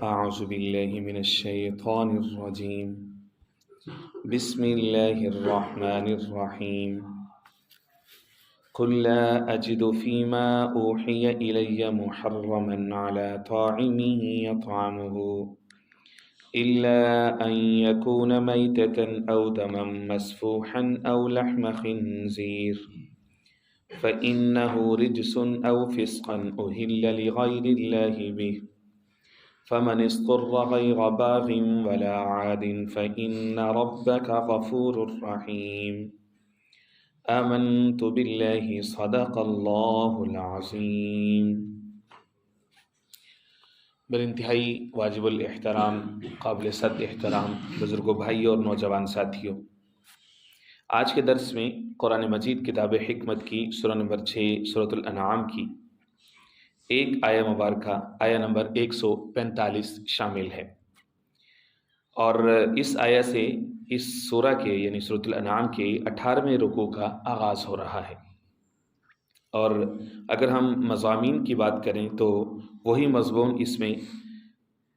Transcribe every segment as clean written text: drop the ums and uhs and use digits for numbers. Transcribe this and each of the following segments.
أعوذ بالله من الشيطان الرجيم بسم الله الرحمن الرحيم قل لا أجد فيما أوحي إلي محرما على طاعم يطعمه إلا أن يكون ميتة أو دما مسفوحا أو لحم خنزير فإنه رجس أو فسقا أهل لغير الله به فمن اضطر غير باغ ولا عاد فإن ربك غفور رحيم آمنت بالله صدق الله العظيم۔ میرے انتہائی واجب الاحترام، قابل صد احترام بزرگوں، بھائی اور نوجوان ساتھیوں، آج کے درس میں قرآن مجید کتاب حکمت کی سورہ نمبر 6 سورۃ الانعام کی ایک آیہ مبارکہ آیہ نمبر 145 شامل ہے، اور اس آیہ سے اس سورہ کے یعنی سورۃ الانعام کے 18ویں رکوع کا آغاز ہو رہا ہے۔ اور اگر ہم مضامین کی بات کریں تو وہی مضمون اس میں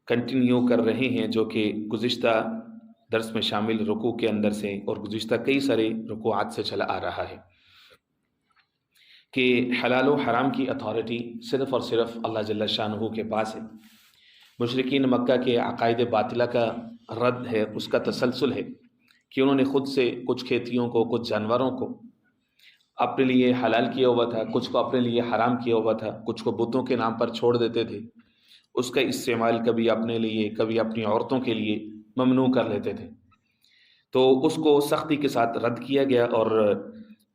کنٹینیو کر رہے ہیں جو کہ گزشتہ درس میں شامل رکوع کے اندر سے اور گزشتہ کئی سارے رکوعات سے چلا آ رہا ہے کہ حلال و حرام کی اتھارٹی صرف اور صرف اللہ جل شانہ کے پاس ہے۔ مشرکین مکہ کے عقائد باطلہ کا رد ہے، اس کا تسلسل ہے کہ انہوں نے خود سے کچھ کھیتیوں کو، کچھ جانوروں کو اپنے لیے حلال کیا ہوا تھا، کچھ کو اپنے لیے حرام کیا ہوا تھا، کچھ کو بتوں کے نام پر چھوڑ دیتے تھے، اس کا استعمال کبھی اپنے لیے کبھی اپنی عورتوں کے لیے ممنوع کر لیتے تھے، تو اس کو سختی کے ساتھ رد کیا گیا۔ اور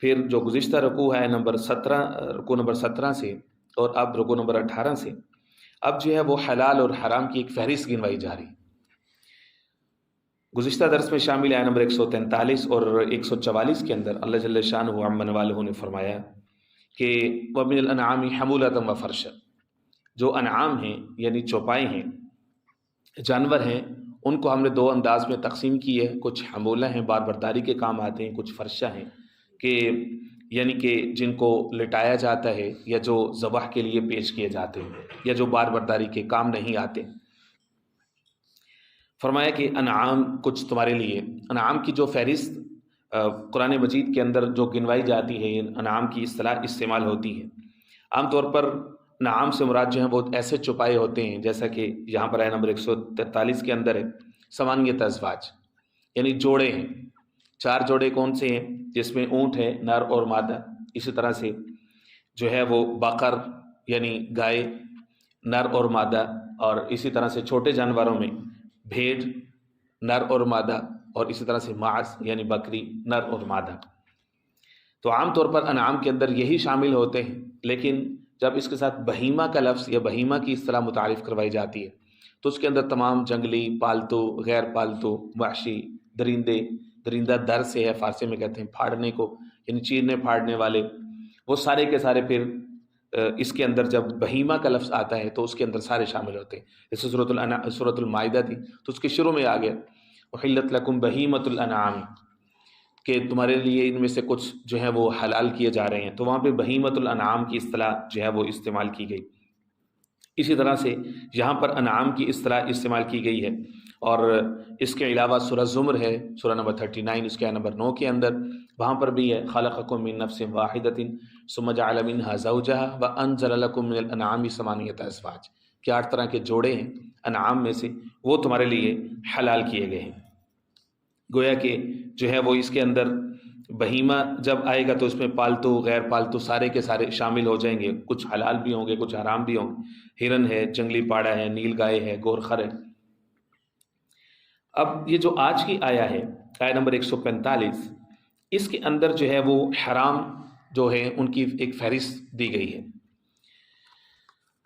پھر جو گزشتہ رکوع ہے رکوع نمبر 17 سے اور اب رکوع نمبر 18 سے اب جو ہے وہ حلال اور حرام کی ایک فہرست گنوائی جا رہی ہے۔ گزشتہ درس میں شامل آیہ نمبر 143 اور 144 کے اندر اللہ جل شانہ عمن والہ نے فرمایا کہ وَمِنَ الْأَنْعَامِ حَمُولَةً وَفَرْشًا، جو انعام ہیں یعنی چوپائے ہیں، جانور ہیں، ان کو ہم نے دو انداز میں تقسیم کی ہے، کچھ حمولہ ہیں بار برداری کے کام آتے ہیں، کچھ فرشہ ہیں کہ یعنی کہ جن کو لٹایا جاتا ہے یا جو ذبح کے لیے پیش کیے جاتے ہیں یا جو بار برداری کے کام نہیں آتے۔ فرمایا کہ انعام کچھ تمہارے لیے، انعام کی جو فہرست قرآن مجید کے اندر جو گنوائی جاتی ہے، انعام کی اصطلاح استعمال ہوتی ہے، عام طور پر انعام سے مراد جو ہیں وہ ایسے چوپائے ہوتے ہیں جیسا کہ یہاں پر آیہ نمبر 143 کے اندر ہے، ثمانیۃ ازواج، یعنی جوڑے ہیں، 4 جوڑے کون سے ہیں جس میں اونٹ ہے نر اور مادہ، اسی طرح سے جو ہے وہ بقر یعنی گائے نر اور مادہ، اور اسی طرح سے چھوٹے جانوروں میں بھیڑ نر اور مادہ، اور اسی طرح سے ماعز یعنی بکری نر اور مادہ۔ تو عام طور پر انعام کے اندر یہی شامل ہوتے ہیں، لیکن جب اس کے ساتھ بہیمہ کا لفظ یا بہیمہ کی اصطلاح متعارف کروائی جاتی ہے تو اس کے اندر تمام جنگلی، پالتو، غیر پالتو، وحشی، درندہ در سے ہے، فارسی میں کہتے ہیں پھاڑنے کو، یعنی چیرنے پھاڑنے والے، وہ سارے کے سارے پھر اس کے اندر جب بہیمہ کا لفظ آتا ہے تو اس کے اندر سارے شامل ہوتے ہیں۔ جیسے سورۃ المائدہ تھی تو اس کے شروع میں آ گیا احلت لکم بہیمۃ الانعام، کہ تمہارے لیے ان میں سے کچھ جو ہے وہ حلال کیے جا رہے ہیں، تو وہاں پہ بہیمۃ الانعام کی اصطلاح جو ہے وہ استعمال کی گئی۔ اسی طرح سے یہاں پر انعام کی اصطلاح استعمال کی گئی ہے، اور اس کے علاوہ سورہ زمر ہے، سورہ نمبر 39 اس کے آیہ نمبر 9 کے اندر، وہاں پر بھی ہے خلقکم من نفس واحدۃ ثم جعل منها زوجها وانزل لکم من الانعام ثمانیۃ ازواج، کہ 8 طرح کے جوڑے ہیں انعام میں سے، وہ تمہارے لیے حلال کیے گئے ہیں۔ گویا کہ جو ہے وہ اس کے اندر بہیمہ جب آئے گا تو اس میں پالتو غیر پالتو سارے کے سارے شامل ہو جائیں گے، کچھ حلال بھی ہوں گے کچھ حرام بھی ہوں گے، ہرن ہے، جنگلی پاڑا ہے، نیل گائے ہے، گورخر ہے۔ اب یہ جو آج کی آیا ہے آیہ نمبر 145، اس کے اندر جو ہے وہ حرام جو ہے ان کی ایک فہرست دی گئی ہے،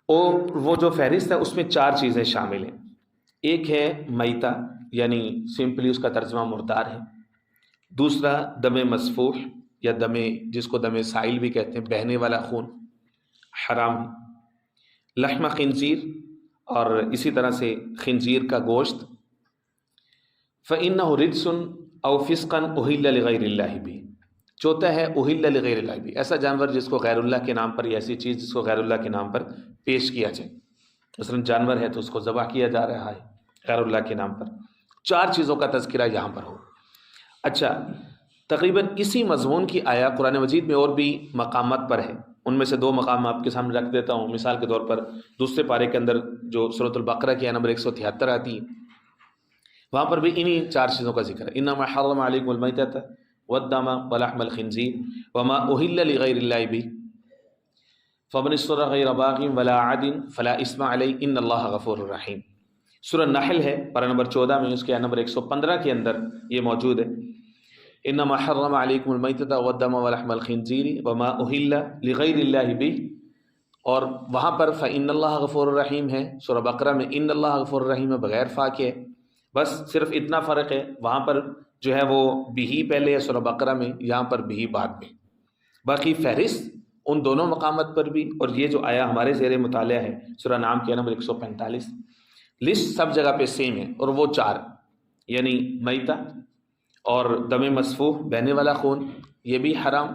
اور وہ جو فہرست ہے اس میں 4 چیزیں شامل ہیں۔ ایک ہے میتہ، یعنی سمپلی اس کا ترجمہ مردار ہے۔ دوسرا دم مسفوح یا جس کو دم سائل بھی کہتے ہیں، بہنے والا خون، حرام ہے۔ لحم خنزیر، اور اسی طرح سے خنزیر کا گوشت، فَإِنَّهُ رِجْسٌ أَوْ فِسْقًا أُحِلَّ لِغَيْرِ اللَّهِ بِهِ، چوتھا ہے اُحِلَّ لِغَيْرِ اللَّهِ بِهِ، ایسا جانور جس کو غیر اللہ کے نام پر، یا ایسی چیز جس کو غیر اللہ کے نام پر پیش کیا جائے۔ مثلا جانور ہے تو اس کو ذبح کیا جا رہا ہے غیر اللہ کے نام پر، 4 چیزوں کا تذکرہ یہاں پر ہو۔ اچھا، تقریباً اسی مضمون کی آیا قرآن مجید میں اور بھی مقامات پر ہے، ان میں سے 2 مقام آپ کے سامنے رکھ دیتا ہوں۔ مثال کے طور پر دوسرے پارے کے اندر جو سورۃ البقرہ کی آیت نمبر 173 آتی ہے، وہاں پر بھی انہی 4 چیزوں کا ذکر ہے۔ انما حرم علیکم المیتۃ والدم ولحم الخنزیر وما اہل لغیر اللہ بہ فمن اضطر غیر باغ ولا عاد فلا اثم علیہ ان اللہ غفور رحیم۔ سورہ نحل ہے، پارہ نمبر 14 میں، اس کے آیت نمبر 115 کے اندر یہ موجود ہے۔ انما حرم علیکم المیتۃ والدم ولحم الخنزیر وما اہل لغیر اللہ بہ، اور وہاں پر فإن اللہ غفور رحیم ہے۔ سورہ بقرہ میں ان اللہ غفور رحیم ہے، بغیر فا کے ہے، بس صرف اتنا فرق ہے، وہاں پر جو ہے وہ بھی پہلے ہے سورہ بقرہ میں، یہاں پر بھی بعد میں۔ باقی فہرست ان دونوں مقامات پر بھی، اور یہ جو آیا ہمارے زیر مطالعہ ہے سورہ نام کے نمبر 145، لسٹ سب جگہ پہ سیم ہے، اور وہ 4 یعنی میتہ اور دم مسفوح بہنے والا خون، یہ بھی حرام،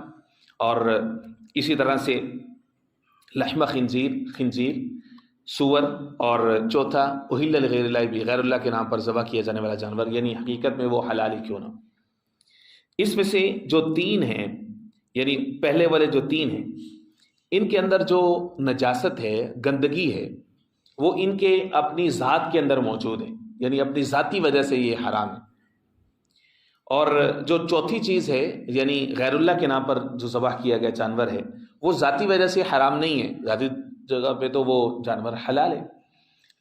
اور اسی طرح سے لحم خنزیر سور، اور چوتھا اہل لغیر اللہ بھی، غیر اللہ کے نام پر ذبح کیا جانے والا جانور، یعنی حقیقت میں وہ حلال ہی کیوں نہ۔ اس میں سے جو 3 ہیں، یعنی پہلے والے جو 3 ہیں، ان کے اندر جو نجاست ہے، گندگی ہے، وہ ان کے اپنی ذات کے اندر موجود ہے، یعنی اپنی ذاتی وجہ سے یہ حرام ہے۔ اور جو چوتھی چیز ہے، یعنی غیر اللہ کے نام پر جو ذبح کیا گیا جانور ہے، وہ ذاتی وجہ سے حرام نہیں ہے، ذاتی جگہ پہ تو وہ جانور حلال ہے،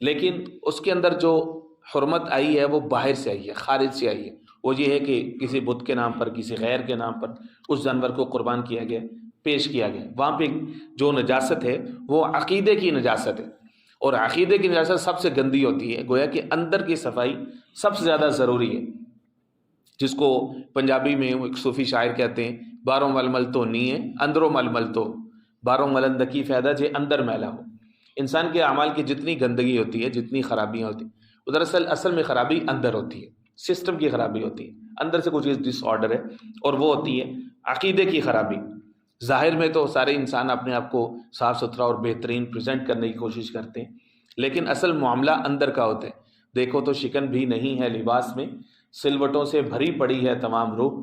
لیکن اس کے اندر جو حرمت آئی ہے وہ باہر سے آئی ہے، خارج سے آئی ہے۔ وہ یہ ہے کہ کسی بت کے نام پر، کسی غیر کے نام پر اس جانور کو قربان کیا گیا، پیش کیا گیا۔ وہاں پہ جو نجاست ہے وہ عقیدے کی نجاست ہے، اور عقیدے کی نجاست سب سے گندی ہوتی ہے، گویا کہ اندر کی صفائی سب سے زیادہ ضروری ہے، جس کو پنجابی میں ایک صوفی شاعر کہتے ہیں، باروں ململ تو نہیں ہے اندروں ململ تو، باروں ملندکی فائدہ جے اندر میلا ہو۔ انسان کے اعمال کی جتنی گندگی ہوتی ہے، جتنی خرابیاں ہوتی ہیں، وہ دراصل اصل میں خرابی اندر ہوتی ہے، سسٹم کی خرابی ہوتی ہے، اندر سے کوئی چیز ڈس آرڈر ہے، اور وہ ہوتی ہے عقیدے کی خرابی۔ ظاہر میں تو سارے انسان اپنے آپ کو صاف ستھرا اور بہترین پریزنٹ کرنے کی کوشش کرتے ہیں، لیکن اصل معاملہ اندر کا ہوتا ہے۔ دیکھو تو شکن بھی نہیں ہے لباس میں، سلوٹوں سے بھری پڑی ہے تمام روح،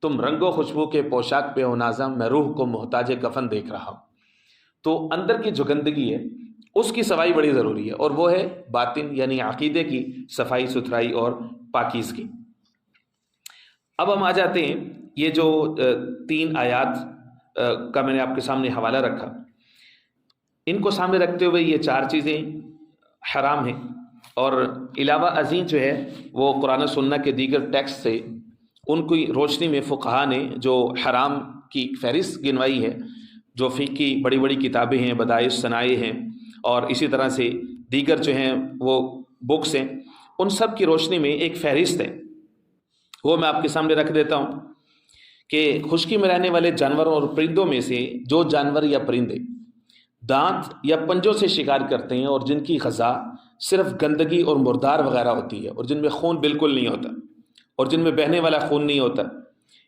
تم رنگ و خوشبو کے پوشاک پہ ہو نازم، میں روح کو محتاج کفن دیکھ رہا ہوں۔ تو اندر کی جو گندگی ہے اس کی صفائی بڑی ضروری ہے، اور وہ ہے باطن یعنی عقیدے کی صفائی ستھرائی اور پاکیزگی۔ اب ہم آ جاتے ہیں، یہ جو 3 آیات کا میں نے آپ کے سامنے حوالہ رکھا، ان کو سامنے رکھتے ہوئے یہ 4 چیزیں حرام ہیں، اور علاوہ ازیں جو ہے وہ قرآن و سنت کے دیگر ٹیکسٹ سے ان کی روشنی میں فقہا نے جو حرام کی فہرست گنوائی ہے، جو فقہ کی بڑی بڑی کتابیں ہیں، بدائع صنائع ہیں، اور اسی طرح سے دیگر جو ہیں وہ بکس ہیں، ان سب کی روشنی میں ایک فہرست ہے، وہ میں آپ کے سامنے رکھ دیتا ہوں کہ خشکی میں رہنے والے جانوروں اور پرندوں میں سے جو جانور یا پرندے دانت یا پنجوں سے شکار کرتے ہیں، اور جن کی غذا صرف گندگی اور مردار وغیرہ ہوتی ہے، اور جن میں خون بالکل نہیں ہوتا، اور جن میں بہنے والا خون نہیں ہوتا،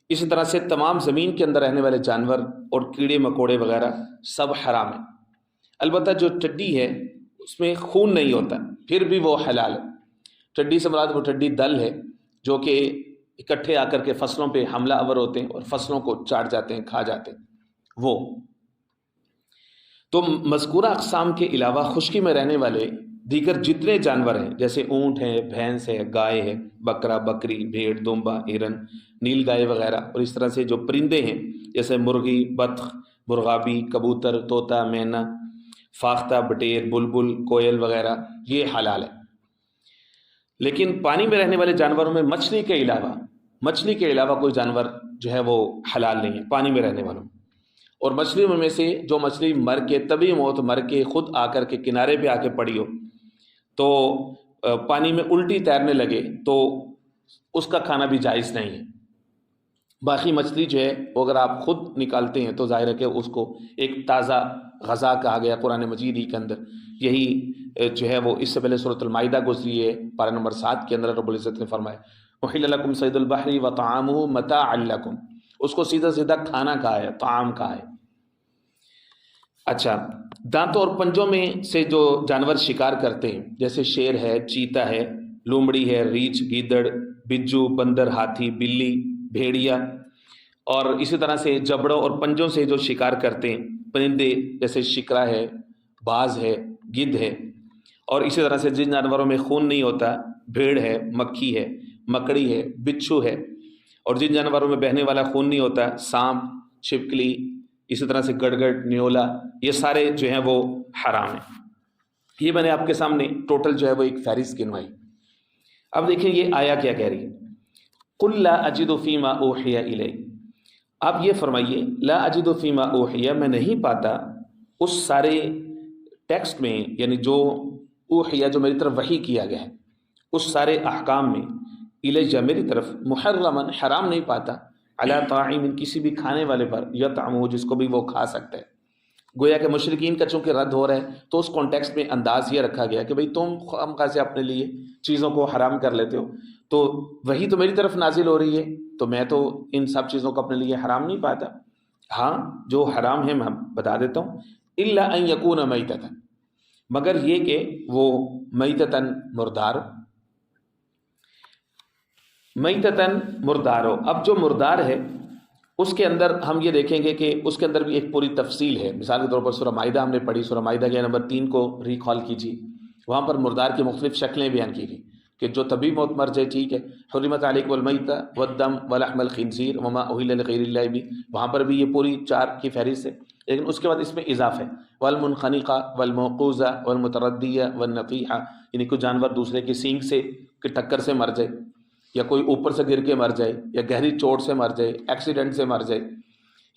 اسی طرح سے تمام زمین کے اندر رہنے والے جانور اور کیڑے مکوڑے وغیرہ سب حرام ہیں۔ البتہ جو ٹڈی ہے اس میں خون نہیں ہوتا، پھر بھی وہ حلال ہے۔ ٹڈی سے مراد وہ ٹڈی دل ہے جو کہ اکٹھے آ کر کے فصلوں پہ حملہ آور ہوتے ہیں اور فصلوں کو چاٹ جاتے ہیں، کھا جاتے ہیں وہ۔ تو مذکورہ اقسام کے علاوہ خشکی میں رہنے والے دیگر جتنے جانور ہیں، جیسے اونٹ ہے، بھینس ہے، گائے ہے، بکرا، بکری، بھیڑ، دمبا، ہرن، نیل گائے وغیرہ، اور اس طرح سے جو پرندے ہیں جیسے مرغی، بطخ، مرغابی، کبوتر، طوطا، مینا، فاختہ، بٹیر، بلبل، کوئل وغیرہ، یہ حلال ہے۔ لیکن پانی میں رہنے والے جانوروں میں مچھلی کے علاوہ کوئی جانور جو ہے وہ حلال نہیں ہے پانی میں رہنے والوں۔ اور مچھلیوں میں سے جو مچھلی مر کے طبی موت مر کے خود آ کر کے کنارے پہ آ کے پڑی ہو، تو پانی میں الٹی تیرنے لگے، تو اس کا کھانا بھی جائز نہیں ہے۔ باقی مچھلی جو ہے وہ اگر آپ خود نکالتے ہیں تو ظاہر ہے کہ اس کو ایک تازہ غذا کہا گیا قرآن مجید ہی کے اندر۔ یہی جو ہے وہ اس سے پہلے سورۃ المائدہ گزری ہے، پارہ نمبر 7 کے اندر رب العزت نے فرمایا احل لکم صید البحر وطعامہ متاعا لکم، اس کو سیدھا سیدھا کھانا کہا ہے، طعام کہا ہے۔ اچھا، دانتوں اور پنجوں میں سے جو جانور شکار کرتے ہیں جیسے شیر ہے، چیتا ہے، لومڑی ہے، ریچھ، گیدڑ، بجو، بندر، ہاتھی، بلی، بھیڑیا، اور اسی طرح سے جبڑوں اور پنجوں سے جو شکار کرتے ہیں پرندے جیسے شکرا ہے، باز ہے، گدھ ہے، اور اسی طرح سے جن جانوروں میں خون نہیں ہوتا، بھیڑ ہے، مکھی ہے، مکڑی ہے، بچھو ہے، اور جن جانوروں میں بہنے والا خون نہیں ہوتا، سانپ، چھپکلی، اسی طرح سے گڑگڑ، نیولا، یہ سارے جو ہیں وہ حرام ہیں۔ یہ میں نے آپ کے سامنے ٹوٹل جو ہے وہ ایک فہرست گنوائی۔ اب دیکھیں یہ آیا کیا کہہ رہی ہے، قل لا اجد فیما اوحی الی، آپ یہ فرمائیے لا اجد فیما اوحی، میں نہیں پاتا اس سارے ٹیکسٹ میں، یعنی جو اوحیہ جو میری طرف وحی کیا گیا ہے اس سارے احکام میں، الیہ میری طرف، محرمن حرام نہیں پاتا، علی طاعم کسی بھی کھانے والے پر، یطعمہ جس کو بھی وہ کھا سکتا ہے۔ گویا کہ مشرکین کا چونکہ رد ہو رہا ہے تو اس کانٹیکسٹ میں انداز یہ رکھا گیا کہ بھئی تم خواہ سے اپنے لیے چیزوں کو حرام کر لیتے ہو، تو وہی تو میری طرف نازل ہو رہی ہے، تو میں تو ان سب چیزوں کو اپنے لیے حرام نہیں پاتا۔ ہاں جو حرام ہے میں بتا دیتا ہوں، الا ان یکون میتۃ، مگر یہ کہ وہ میتتن مردار، میتتن مردار ہو۔ اب جو مردار ہے اس کے اندر ہم یہ دیکھیں گے کہ اس کے اندر بھی ایک پوری تفصیل ہے۔ مثال کے طور پر سورہ مائدہ ہم نے پڑھی، سورہ مائدہ کے نمبر 3 کو ریکال کیجیے، وہاں پر مردار کی مختلف شکلیں بیان کی گئی کہ جو طبی موت مر جائے ٹھیک ہے، حرمت علیکم المیتۃ والدم ولحم الخنزیر وما اہل لغیر اللہ بھی، وہاں پر بھی یہ پوری 4 کی فہرست ہے، لیکن اس کے بعد اس میں اضافہ ہے والمنخنقہ والموقوذہ والمتردیہ والنطیحہ، یعنی کوئی جانور دوسرے کی سینگ سے کی ٹکر سے مر جائے، یا کوئی اوپر سے گر کے مر جائے، یا گہری چوٹ سے مر جائے، ایکسیڈنٹ سے مر جائے،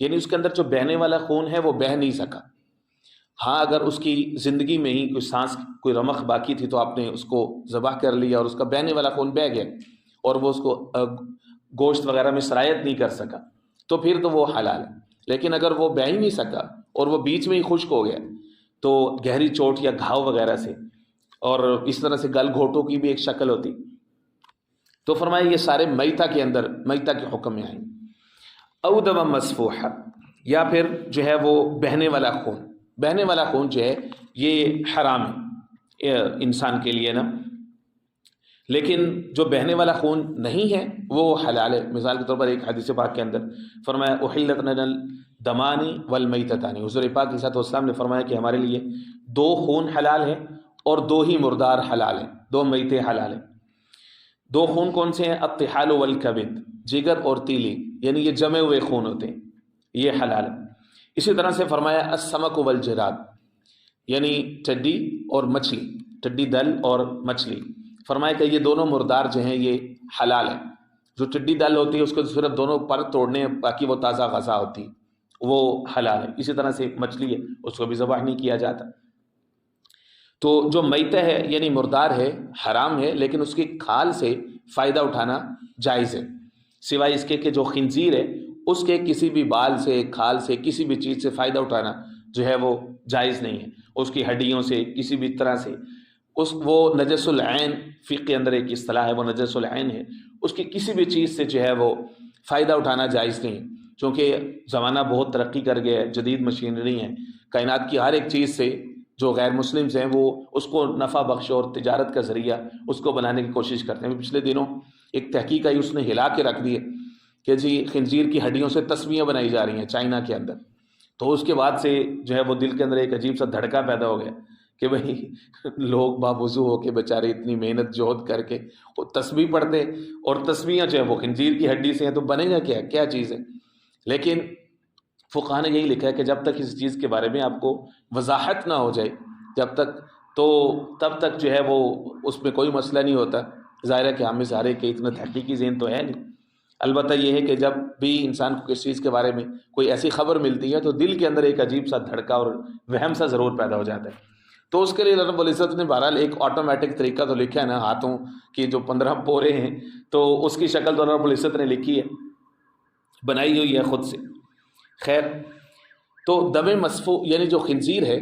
یعنی اس کے اندر جو بہنے والا خون ہے وہ بہہ نہیں سکا۔ ہاں اگر اس کی زندگی میں ہی کوئی سانس، کوئی رمق باقی تھی تو آپ نے اس کو ذبح کر لیا اور اس کا بہنے والا خون بہہ گیا اور وہ اس کو گوشت وغیرہ میں سرایت نہیں کر سکا، تو پھر تو وہ حلال ہے۔ لیکن اگر وہ بہہ ہی نہیں سکا اور وہ بیچ میں ہی خشک ہو گیا، تو گہری چوٹ یا گھاؤ وغیرہ سے، اور اس طرح سے گل گھوٹوں کی بھی ایک شکل ہوتی، تو فرمایا یہ سارے میتہ کے اندر، میتہ کے حکم میں آئیں۔ او دم مسفوحہ، یا پھر جو ہے وہ بہنے والا خون، بہنے والا خون جو ہے یہ حرام ہے انسان کے لیے نا، لیکن جو بہنے والا خون نہیں ہے وہ حلال ہے۔ مثال کے طور پر ایک حدیث پاک کے اندر فرمایا احلت لنا الدمان والمیتتان، حضور پاک علیہ الصلوۃ والسلام نے فرمایا کہ ہمارے لیے 2 خون حلال ہیں اور 2 ہی مردار حلال ہیں، 2 میتے حلال ہیں۔ 2 خون کون سے ہیں؟ الطحال والکبد، جگر اور تیلی، یعنی یہ جمے ہوئے خون ہوتے ہیں، یہ حلال ہے۔ اسی طرح سے فرمایا السمک والجراد، یعنی ٹڈی اور مچھلی، ٹڈی دل اور مچھلی، فرمایا کہ یہ دونوں مردار جو ہیں یہ حلال ہیں۔ جو ٹڈی دل ہوتی ہے اس کو صرف دونوں پر توڑنے ہیں، باقی وہ تازہ غذا ہوتی ہے، وہ حلال ہے۔ اسی طرح سے مچھلی ہے، اس کو بھی ذبح نہیں کیا جاتا۔ تو جو میتہ ہے یعنی مردار ہے، حرام ہے، لیکن اس کی کھال سے فائدہ اٹھانا جائز ہے، سوائے اس کے کہ جو خنزیر ہے اس کے کسی بھی بال سے، کھال سے، کسی بھی چیز سے فائدہ اٹھانا جو ہے وہ جائز نہیں ہے، اس کی ہڈیوں سے کسی بھی طرح سے، وہ نجس العین، فقہ کے اندر ایک اصطلاح ہے، وہ نجس العین ہے، اس کی کسی بھی چیز سے جو ہے وہ فائدہ اٹھانا جائز نہیں، چونکہ زمانہ بہت ترقی کر گیا ہے، جدید مشینری ہے، کائنات کی ہر ایک چیز سے جو غیر مسلمز ہیں وہ اس کو نفع بخش اور تجارت کا ذریعہ اس کو بنانے کی کوشش کرتے ہیں۔ پچھلے دنوں ایک تحقیق آئی، اس نے ہلا کے رکھ دی کہ جی خنزیر کی ہڈیوں سے تسبیحیں بنائی جا رہی ہیں چائنا کے اندر، تو اس کے بعد سے جو ہے وہ دل کے اندر ایک عجیب سا دھڑکا پیدا ہو گیا کہ بھئی لوگ باوضو ہو کے بیچارے اتنی محنت جہد کر کے وہ تسبیح پڑھتے، اور تسبیحیں جو ہے وہ خنزیر کی ہڈی سے ہیں، تو بنے گا کیا چیز ہے؟ لیکن فقہاء نے یہی لکھا ہے کہ جب تک اس چیز کے بارے میں آپ کو وضاحت نہ ہو جائے، جب تک، تو تب تک جو ہے وہ اس میں کوئی مسئلہ نہیں ہوتا۔ ظاہر ہے کہ ہم سارے کے اتنا تحقیقی ذہن تو ہے نہیں، البتہ یہ ہے کہ جب بھی انسان کو کسی چیز کے بارے میں کوئی ایسی خبر ملتی ہے تو دل کے اندر ایک عجیب سا دھڑکا اور وہم سا ضرور پیدا ہو جاتا ہے۔ تو اس کے لیے رب العزت نے بہرحال ایک آٹومیٹک طریقہ تو لکھا ہے نا، ہاتھوں کی جو 15 پورے ہیں، تو اس کی شکل تو رب العزت نے لکھی ہے، بنائی ہوئی ہے خود سے۔ خیر، تو دم مسفوح یعنی جو خنزیر ہے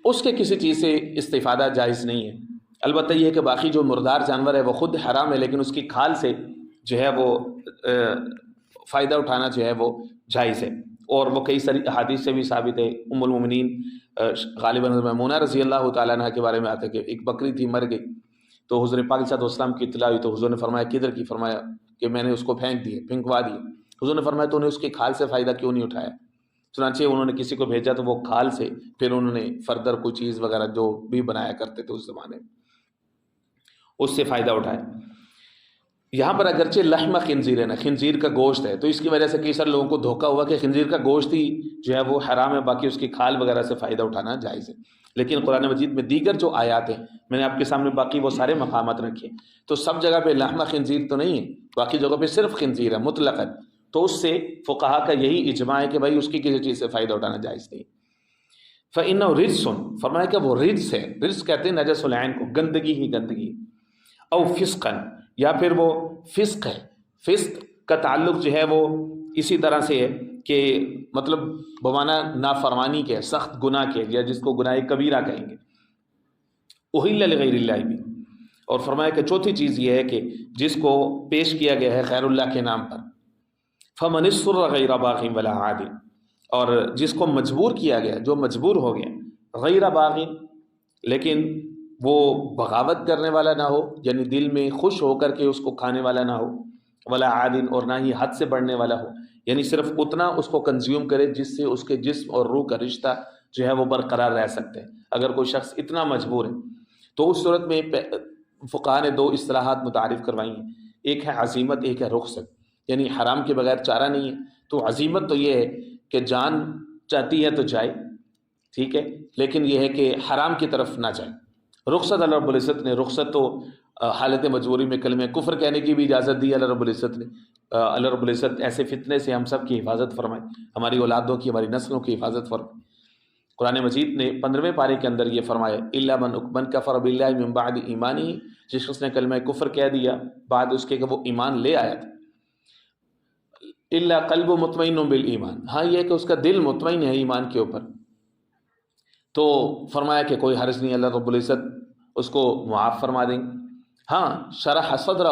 اس کے کسی چیز سے استفادہ جائز نہیں ہے، البتہ یہ ہے کہ باقی جو مردار جانور ہے وہ خود حرام ہے، لیکن اس کی کھال سے جو ہے وہ فائدہ اٹھانا جو ہے وہ جائز ہے، اور وہ کئی ساری احادیث سے بھی ثابت ہے۔ ام المومنین غالباً میمونہ رضی اللہ تعالیٰ عنہ کے بارے میں آتا ہے کہ ایک بکری تھی مر گئی، تو حضور پاک صلی اللہ علیہ وسلم کی اطلاع ہوئی تو حضور نے فرمایا کدھر کی؟ فرمایا کہ میں نے اس کو پھینکوا دیے۔ حضور نے فرمایا تو انہیں اس کی کھال سے فائدہ کیوں نہیں اٹھایا؟ چنانچہ انہوں نے کسی کو بھیجا تو وہ کھال سے پھر انہوں نے فردر کوئی چیز وغیرہ جو بھی بنایا کرتے تھے اس زمانے میں اس سے فائدہ اٹھایا۔ یہاں پر اگرچہ لحم خنزیر ہے نا، خنزیر کا گوشت ہے، تو اس کی وجہ سے کئی سارے لوگوں کو دھوکہ ہوا کہ خنزیر کا گوشت ہی جو ہے وہ حرام ہے، باقی اس کی کھال وغیرہ سے فائدہ اٹھانا جائز ہے۔ لیکن قرآن مجید میں دیگر جو آیات ہیں، میں نے آپ کے سامنے باقی وہ سارے مقامات رکھے، تو سب جگہ پہ لحم خنزیر تو نہیں ہے، باقی جگہ پہ صرف خنزیر ہے مطلقاً، تو اس سے فقہا کا یہی اجماع ہے کہ بھائی اس کی کسی چیز سے فائدہ اٹھانا جائز نہیں۔ فَإِنَّهُ رِجْسٌ، فرمایا کہ وہ رجس ہے، رجس کہتے ہیں نجس العین کو، گندگی ہی گندگی، او فسقاً، یا پھر وہ فسق ہے۔ فسق کا تعلق جو ہے وہ اسی طرح سے ہے کہ مطلب بمانا نافرمانی کے، سخت گناہ کے، یا جس کو گناہ کبیرہ کہیں گے۔ احل لغیر اللہ بھی، اور فرمایا کہ چوتھی چیز یہ ہے کہ جس کو پیش کیا گیا ہے غیر اللہ کے نام پر، فمن اضطر غیر باغ ولا عاد، اور جس کو مجبور کیا گیا، جو مجبور ہو گیا، غیر باغ، لیکن وہ بغاوت کرنے والا نہ ہو، یعنی دل میں خوش ہو کر کے اس کو کھانے والا نہ ہو، ولا عاد، اور نہ ہی حد سے بڑھنے والا ہو، یعنی صرف اتنا اس کو کنزیوم کرے جس سے اس کے جسم اور روح کا رشتہ جو ہے وہ برقرار رہ سکتے ہیں۔ اگر کوئی شخص اتنا مجبور ہے تو اس صورت میں فقہا نے دو اصطلاحات متعارف کروائی ہیں، ایک ہے عزیمت، ایک ہے رخصت، یعنی حرام کے بغیر چارہ نہیں ہے، تو عزیمت تو یہ ہے کہ جان چاہتی ہے تو جائے، ٹھیک ہے، لیکن یہ ہے کہ حرام کی طرف نہ جائے۔ رخصت اللہ رب العزت نے، رخصت تو حالت مجبوری میں کلمہ کفر کہنے کی بھی اجازت دی اللہ رب العزت نے۔ اللہ رب العزت ایسے فتنے سے ہم سب کی حفاظت فرمائے، ہماری اولادوں کی، ہماری نسلوں کی حفاظت فرمائے۔ قرآن مجید نے 15ویں پارے کے اندر یہ فرمایا، الا من کفر باللہ من بعد ایمانہ، جس شخص نے کلمہ کفر کہہ دیا بعد اس کے کہ وہ ایمان لے آیا تھا، الا قلب مطمئن بالایمان، ہاں یہ کہ اس کا دل مطمئن ہے ایمان کے اوپر، تو فرمایا کہ کوئی حرج نہیں، اللہ رب العزت اس کو معاف فرما دیں گے۔ ہاں شرح صدرہ،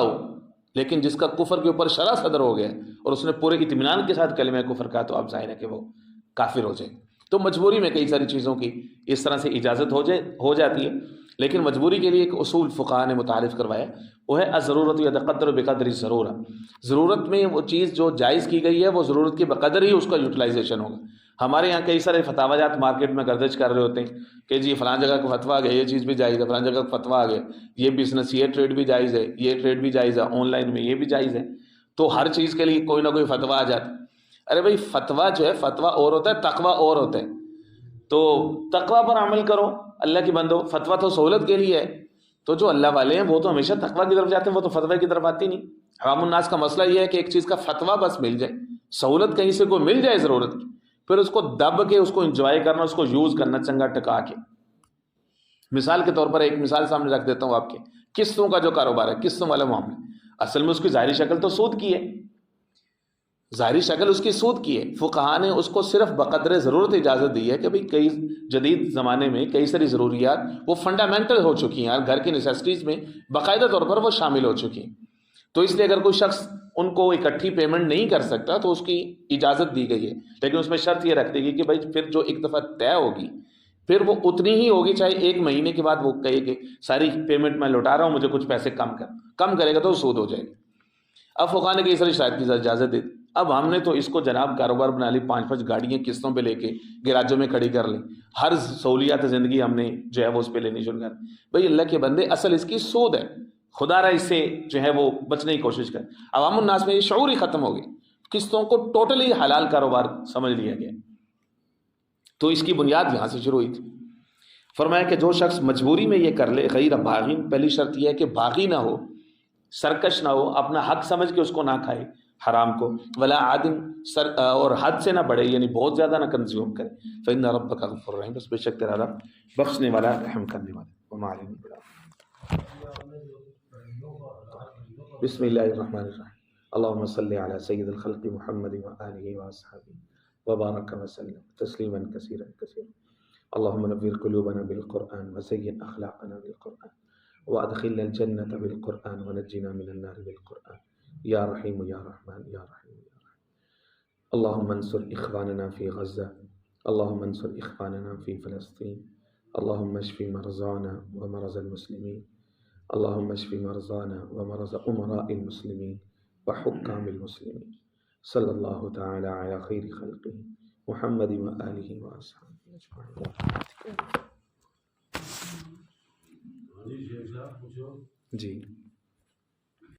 لیکن جس کا کفر کے اوپر شرح صدر ہو گیا اور اس نے پورے اطمینان کے ساتھ کلمہ کفر کہا تو اب ظاہر ہے کہ وہ کافر ہو جائے۔ تو مجبوری میں کئی ساری چیزوں کی اس طرح سے اجازت ہو جاتی ہے، لیکن مجبوری کے لیے ایک اصول فقہا نے متعارف کروایا، وہ ہے الضرورت یتقدر بقدر الضرورہ، ضرورت میں وہ چیز جو جائز کی گئی ہے وہ ضرورت کے بقدر ہی اس کا یوٹیلائزیشن ہوگا۔ ہمارے یہاں کئی سارے فتاوی جات مارکیٹ میں گردش کر رہے ہوتے ہیں کہ جی فلاں جگہ کا فتویٰ آ گیا، یہ چیز بھی جائز ہے، فلاں جگہ کا فتویٰ آ گیا، یہ بزنس، یہ ٹریڈ بھی جائز ہے، یہ ٹریڈ بھی جائز ہے، آن لائن میں یہ بھی جائز ہے، تو ہر چیز کے لیے کوئی نہ کوئی فتویٰ آ جاتا ہے۔ ارے بھائی فتویٰ جو ہے، فتویٰ اور ہوتا ہے، تقویٰ اور ہوتا ہے، تو تقویٰ پر عمل کرو اللہ کی بندو، فتویٰ تو سہولت کے لیے ہے، تو جو اللہ والے ہیں وہ تو ہمیشہ تقویٰ کی طرف جاتے ہیں، وہ تو فتویٰ کی طرف آتی نہیں۔ عوام الناس کا مسئلہ یہ ہے کہ ایک چیز کا فتویٰ بس مل جائے، سہولت کہیں سے کوئی مل جائے ضرورت کی، پھر اس کو دب کے اس کو انجوائے کرنا، اس کو یوز کرنا چنگا ٹکا کے۔ مثال کے طور پر ایک مثال سامنے رکھ دیتا ہوں آپ کے، قسطوں کا جو کاروبار ہے، قسطوں والا معاملہ، اصل میں اس کی ظاہری شکل تو سود کی ہے، ظاہری شکل اس کی سود کی ہے، فقہا نے اس کو صرف بقدر ضرورت اجازت دی ہے کہ بھئی کئی جدید زمانے میں کئی ساری ضروریات وہ فنڈامنٹل ہو چکی ہیں، گھر کی نیسیسٹیز میں باقاعدہ طور پر وہ شامل ہو چکی ہیں، تو اس لیے اگر کوئی شخص ان کو اکٹھی پیمنٹ نہیں کر سکتا تو اس کی اجازت دی گئی ہے، لیکن اس میں شرط یہ رکھ دی گئی کہ بھائی پھر جو ایک دفعہ طے ہوگی پھر وہ اتنی ہی ہوگی، چاہے ایک مہینے کے بعد وہ کہے کہ ساری پیمنٹ میں لوٹا رہا ہوں، مجھے کچھ پیسے کم کرے گا تو سود ہو جائے گا۔ اب فقہا نے کئی ساری شرائط کی اجازت دی، اب ہم نے تو اس کو جناب کاروبار بنا لی، 5 گاڑیاں قسطوں پہ لے کے گراجوں میں کھڑی کر لی، ہر سہولیات زندگی ہم نے جو ہے وہ اس پہ لینی شروع کر۔ بھائی اللہ کے بندے، اصل اس کی سود ہے، خدا را اس سے جو ہے وہ بچنے کی کوشش کرے۔ عوام الناس میں یہ شعور ہی ختم ہو گئی، قسطوں کو ٹوٹلی حلال کاروبار سمجھ لیا گیا، تو اس کی بنیاد یہاں سے شروع ہوئی تھی۔ فرمایا کہ جو شخص مجبوری میں یہ کر لے، غیر باغین، پہلی شرط یہ ہے کہ باغی نہ ہو، سرکش نہ ہو، اپنا حق سمجھ کے اس کو نہ کھائے حرام کو، ولا عادن، اور حد سے نہ بڑھے، یعنی بہت زیادہ نہ کنزیوم کرے۔ فإن ربک غفور رحیم، بس بے شک تیرا رب بخشنے والا، رحم کرنے والا۔ وما علینا الا البلاغ۔ بسم اللہ الرحمن الرحیم، اللهم صل على سید الخلق محمد وآلہ وصحبہ وبارک وسلم تسلیما کثیرا کثیرا۔ اللهم نور قلوبنا بالقرآن وزین اخلاقنا بالقرآن وادخلنا الجنة بالقرآن ونجنا من النار بالقرآن، یا رحیم یا رحمن یا رحیم یا رحیم۔ اللهم انصر اخواننا فی غزہ اللهم انصر إخواننا في فلسطين، اللهم اشف مرضانا ومرضى المسلمين، اللهم اشف مرضانا ومرضى أمراء المسلمين وحكام المسلمين. صلی اللہ تعالی علی خیر خلقہ محمد وآلہ وأصحابہ اجمعین. جی